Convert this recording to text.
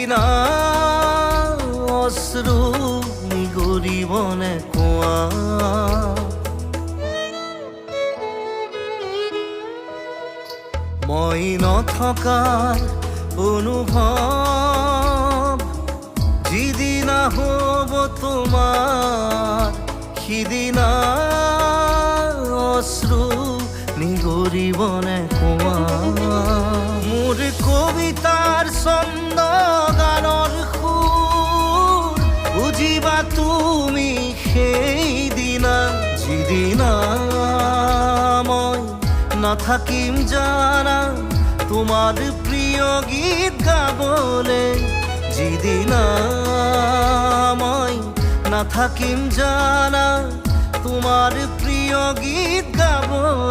সিদিনা অশ্ৰু গৰিবনে কোৱা মই নথকাৰ অনুভৱ যিদিনা হ'ব তোমাৰ সিদিনা অশ্ৰু নিগৰিবনে কোৱা মোৰ কবিতাৰ ছন্দ গানৰ সুৰ বুজিবা তুমি সেইদিনা যিদিনা মই নাথাকিম জানা তোমাৰ প্ৰিয় গীত গাবলে যিদিনা মই নাথাকিম জানা তোমাৰ প্ৰিয় গীত গাবলে